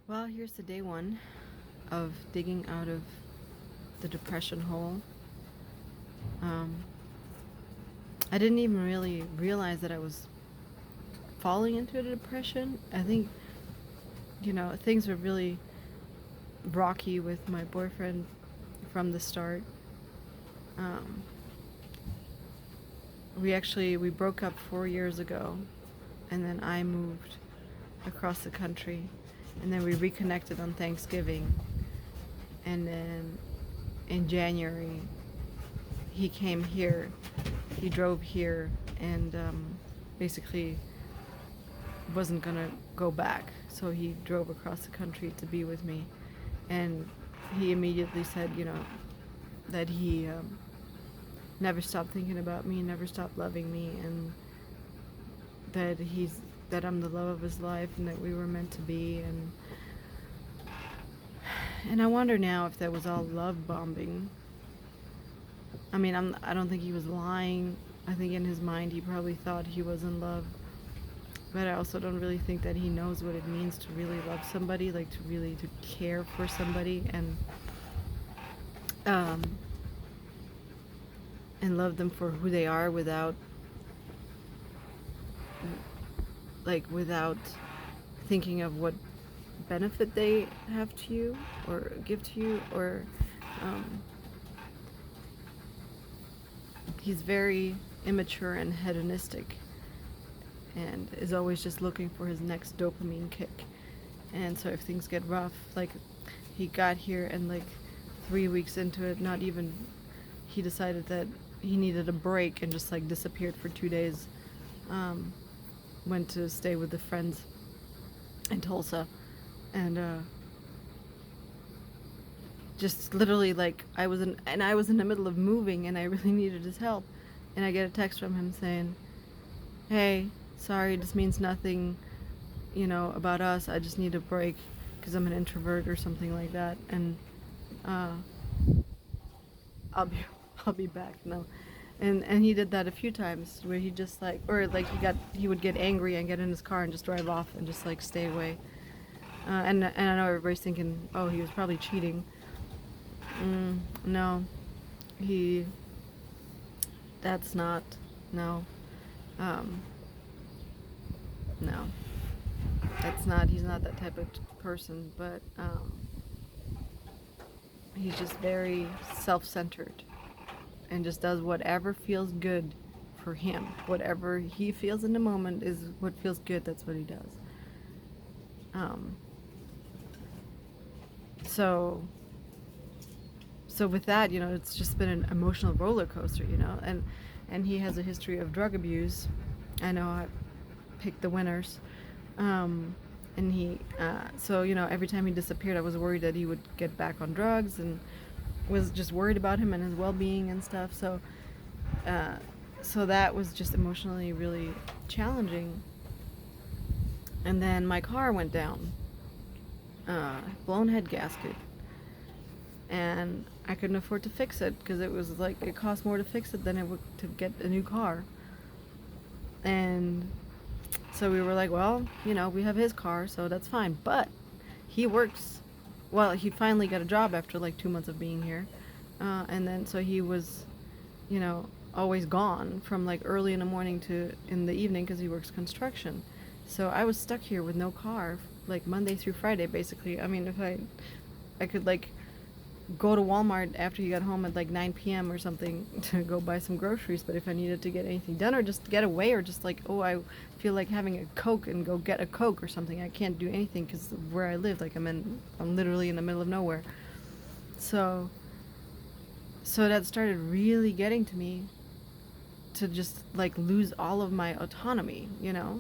Well, here's the day one of digging out of the depression hole. Um, I didn't even really realize that I was falling into a depression. I think, things were really rocky with my boyfriend from the start. Um, we broke up 4 years ago, and then I moved across the country, and then we reconnected on Thanksgiving, and then in January he came here. He drove here and basically wasn't gonna go back, so he drove across the country to be with me, and he immediately said, that he never stopped thinking about me, never stopped loving me, and that I'm the love of his life, and that we were meant to be, and I wonder now if that was all love bombing. I mean, I don't think he was lying. I think in his mind he probably thought he was in love. But I also don't really think that he knows what it means to really love somebody, like to care for somebody um, and love them for who they are without thinking of what benefit they have to you or give to you, or um, he's very immature and hedonistic and is always just looking for his next dopamine kick. And so if things get rough, like he got here and like 3 weeks into it, not even, he decided that he needed a break and just like disappeared for 2 days. Went to stay with the friends in Tulsa, and just literally like I was in the middle of moving and I really needed his help, and I get a text from him saying, "Hey, sorry, this means nothing, about us. I just need a break because I'm an introvert," or something like that, and uh, I'll be I'll be back now. And he did that a few times where he just like, or like he would get angry and get in his car and just drive off and just like stay away. And I know everybody's thinking, oh, he was probably cheating. No, he that's not, no, um, no, that's not, he's not that type of person. But he's just very self-centered and just does whatever feels good for him. Whatever he feels in the moment is what feels good. That's what he does. Um, so so with that, it's just been an emotional roller coaster, and he has a history of drug abuse. I know I picked the winners. Um, and he, so, every time he disappeared, I was worried that he would get back on drugs, and was just worried about him and his well-being and stuff. Uh, so that was just emotionally really challenging. And then my car went down, blown head gasket, and I couldn't afford to fix it because it was like it cost more to fix it than it would to get a new car. And so we were like, well, we have his car, so that's fine. But he works. Well, he finally got a job after like 2 months of being here, and then so he was, you know, always gone from like early in the morning to in the evening because he works construction. So I was stuck here with no car, like Monday through Friday, basically. I mean, if I could like go to Walmart after he got home at like 9 p.m. or something to go buy some groceries, but if I needed to get anything done or just get away or just like, oh, I feel like having a Coke and go get a Coke or something, I can't do anything because where I live, like I'm literally in the middle of nowhere. So, so that started really getting to me, to just like lose all of my autonomy,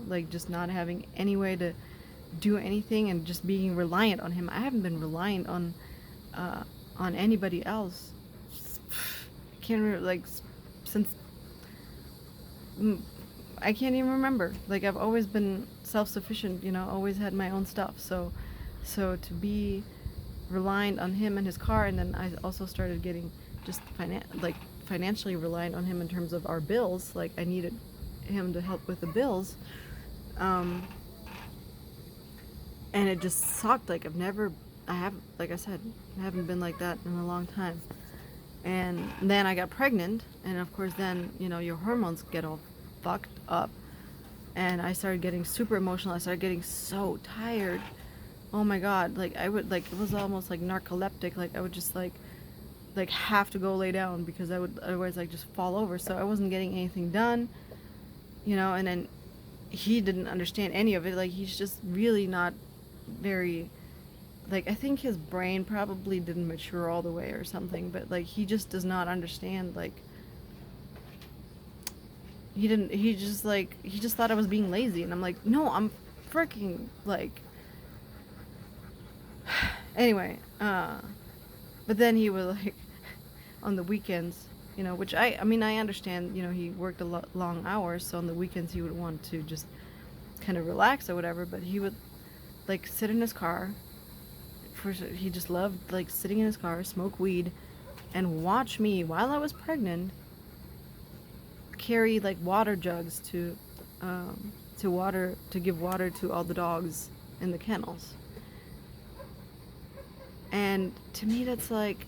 like just not having any way to do anything and just being reliant on him. I haven't been reliant uh, on anybody else. Can't like since I can't even remember. Like I've always been self-sufficient, always had my own stuff. So to be reliant on him and his car, and then I also started getting just financially reliant on him in terms of our bills. Like I needed him to help with the bills. Um, and it just sucked. Like I have, like I said, I haven't been like that in a long time. And then I got pregnant, and of course, then your hormones get all fucked up, and I started getting super emotional. I started getting so tired. Oh my god, like I would like it was almost like narcoleptic. Like I would just like have to go lay down because I would otherwise like just fall over. So I wasn't getting anything done, and then he didn't understand any of it. Like he's just really not very, like I think his brain probably didn't mature all the way or something, but like he just does not understand. Like he just thought I was being lazy, and I'm like, no, I'm freaking like anyway, but then he was like on the weekends, which I mean I understand, he worked a lot long hours, so on the weekends he would want to just kind of relax or whatever, but he would like sit in his car. He just loved like sitting in his car, smoke weed, and watch me while I was pregnant carry like water jugs to give water to all the dogs in the kennels. And to me that's like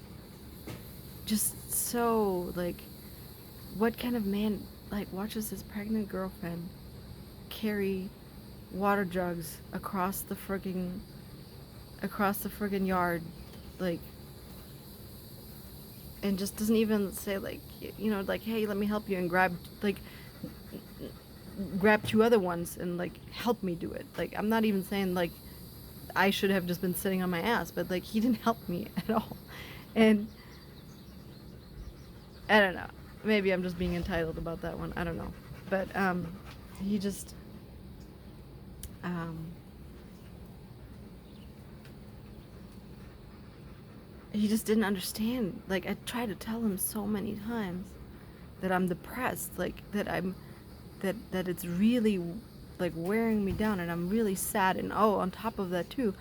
just so like, what kind of man like watches his pregnant girlfriend carry water jugs across the friggin' yard, like, and just doesn't even say like, like, hey, let me help you, and grab two other ones and like help me do it. Like I'm not even saying like I should have just been sitting on my ass, but like he didn't help me at all. And I don't know, maybe I'm just being entitled about that one, I don't know, but he just he just didn't understand. Like I tried to tell him so many times that I'm depressed, like that it's really like wearing me down, and I'm really sad. And on top of that too,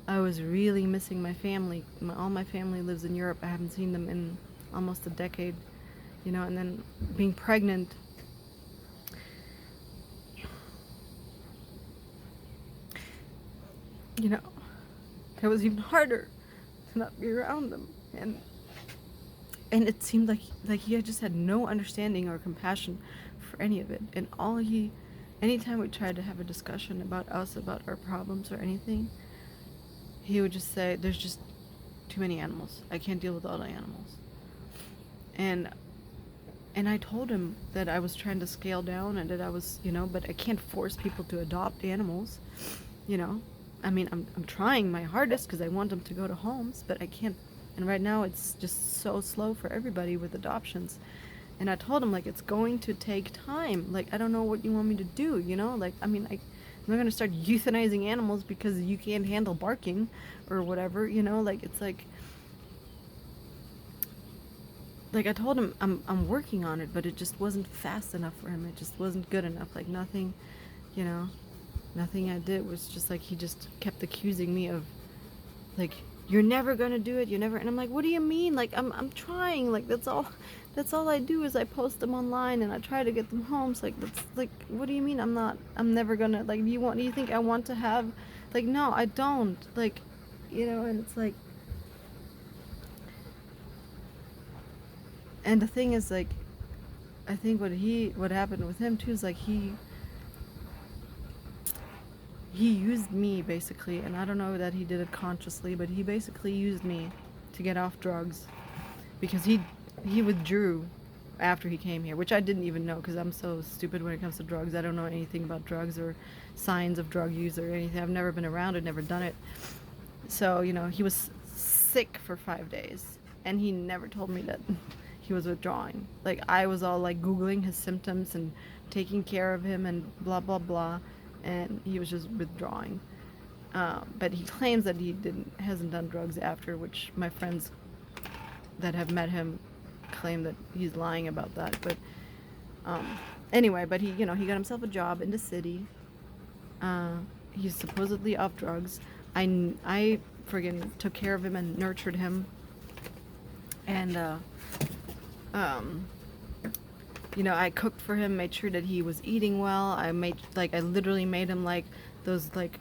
I was really missing my family. All my family lives in Europe. I haven't seen them in almost a decade, and then being pregnant, it was even harder to not be around them. And it seemed like he just had no understanding or compassion for any of it. And anytime we tried to have a discussion about our problems or anything, he would just say, there's just too many animals. I can't deal with all the animals. And I told him that I was trying to scale down, and that I was, but I can't force people to adopt animals, I mean, I'm trying my hardest because I want them to go to homes, but I can't. And right now it's just so slow for everybody with adoptions. And I told him, like, it's going to take time. Like, I don't know what you want me to do, Like, I mean, I'm not going to start euthanizing animals because you can't handle barking or whatever, Like, it's like I told him I'm working on it, but it just wasn't fast enough for him. It just wasn't good enough. Like, nothing, nothing I did was just like, he just kept accusing me of, like, you're never gonna do it, and I'm like, what do you mean? Like, I'm trying. Like, that's all I do is I post them online and I try to get them home. So like, that's like, what do you mean I'm never gonna, like, do you think I want to have, like, no, I don't, like, and it's like, and the thing is, like, I think what happened with him too is like he used me basically, and I don't know that he did it consciously, but he basically used me to get off drugs, because he withdrew after he came here, which I didn't even know, because I'm so stupid when it comes to drugs. I don't know anything about drugs or signs of drug use or anything. I've never been around it, never done it. So he was sick for 5 days, and he never told me that he was withdrawing. Like, I was all like Googling his symptoms and taking care of him and blah blah blah, and he was just withdrawing. But he claims that he hasn't done drugs after, which my friends that have met him claim that he's lying about that. But anyway, but he got himself a job in the city. He's supposedly off drugs. I friggin' took care of him and nurtured him, and I cooked for him, made sure that he was eating well. I literally made him like those like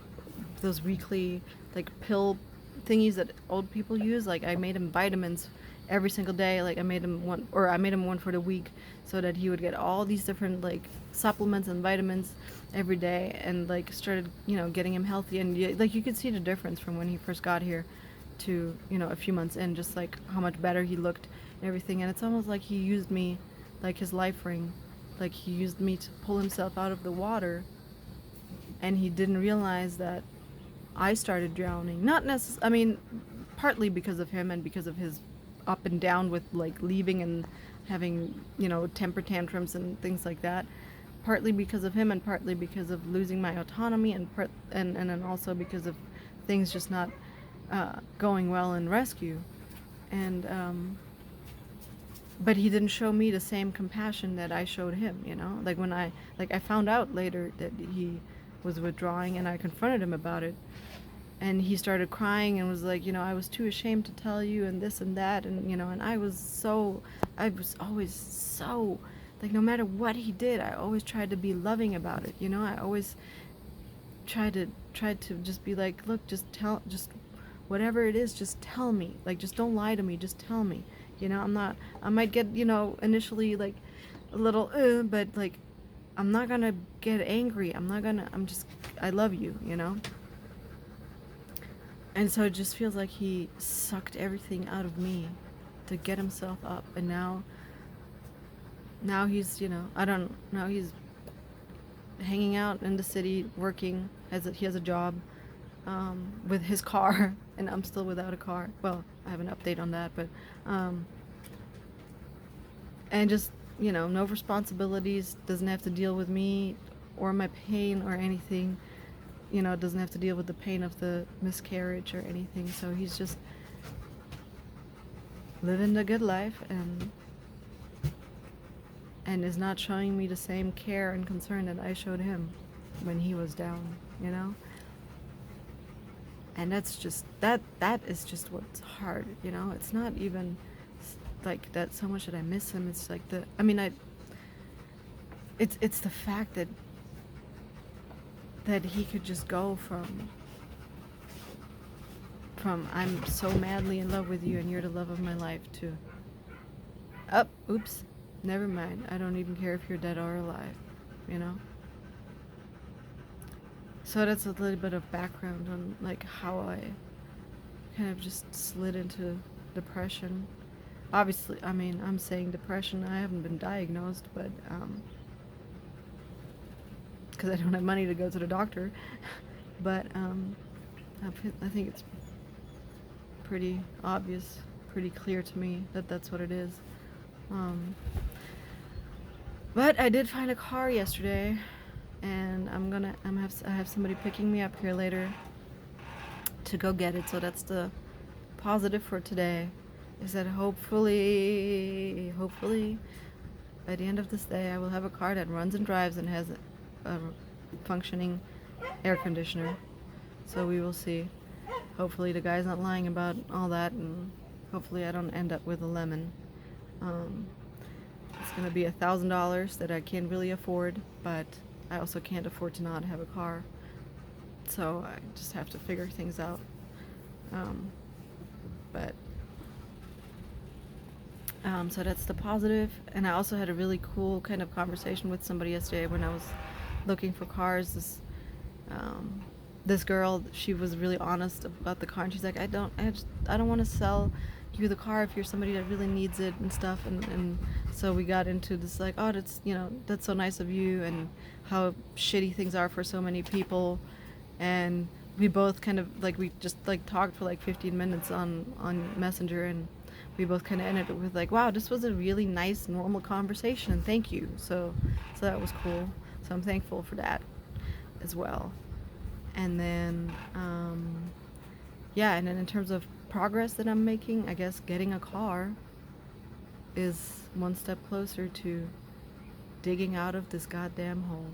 those weekly like pill thingies that old people use. Like I made him vitamins every single day. Like I made him one for the week so that he would get all these different like supplements and vitamins every day, and like started getting him healthy. And like you could see the difference from when he first got here to a few months in, just like how much better he looked and everything. And it's almost like he used me like his life ring, like he used me to pull himself out of the water, and he didn't realize that I started drowning. Not necessarily, I mean, partly because of him and because of his up and down with like leaving and having temper tantrums and things like that. Partly because of him, and partly because of losing my autonomy, and then also because of things just not going well in rescue. And but he didn't show me the same compassion that I showed him. Like when I found out later that he was withdrawing, and I confronted him about it, and he started crying and was like, I was too ashamed to tell you, and this and that, and I was always so, like, no matter what he did, I always tried to be loving about it. I always tried to just be like, look, just whatever it is, just tell me, like, just don't lie to me, just tell me. I might get initially like a little but like I'm not gonna get angry. I love you. And so it just feels like he sucked everything out of me to get himself up. And now he's, I don't know, he's hanging out in the city, working. He has a job with his car, and I'm still without a car. Well, I have an update on that, but and just, no responsibilities, doesn't have to deal with me or my pain or anything. Doesn't have to deal with the pain of the miscarriage or anything. So he's just living the good life, and is not showing me the same care and concern that I showed him when he was down. And that's just that is just what's hard. It's not even like that so much that I miss him. It's like it's the fact that he could just go from I'm so madly in love with you and you're the love of my life to oops, never mind, I don't even care if you're dead or alive. So that's a little bit of background on like how I kind of just slid into depression. Obviously, I mean, I'm saying depression, I haven't been diagnosed, but because I don't have money to go to the doctor. But I think it's pretty obvious, pretty clear to me that that's what it is. But I did find a car yesterday, and I have somebody picking me up here later to go get it. So that's the positive for today, is that hopefully by the end of this day I will have a car that runs and drives and has a functioning air conditioner. So we will see. Hopefully the guy's not lying about all that, and hopefully I don't end up with a lemon. It's gonna be $1,000 that I can't really afford, but I also can't afford to not have a car. So I just have to figure things out. So that's the positive. And I also had a really cool kind of conversation with somebody yesterday when I was looking for cars. This girl, she was really honest about the car, and she's like, I don't want to sell you the car if you're somebody that really needs it and stuff. And so we got into this like, oh, that's so nice of you, and how shitty things are for so many people. And we both kind of like, we just like talked for like 15 minutes on Messenger, and we both kind of ended it with like, wow, this was a really nice, normal conversation. Thank you. So that was cool. So I'm thankful for that as well. And then, and then in terms of progress that I'm making, I guess getting a car is one step closer to digging out of this goddamn hole.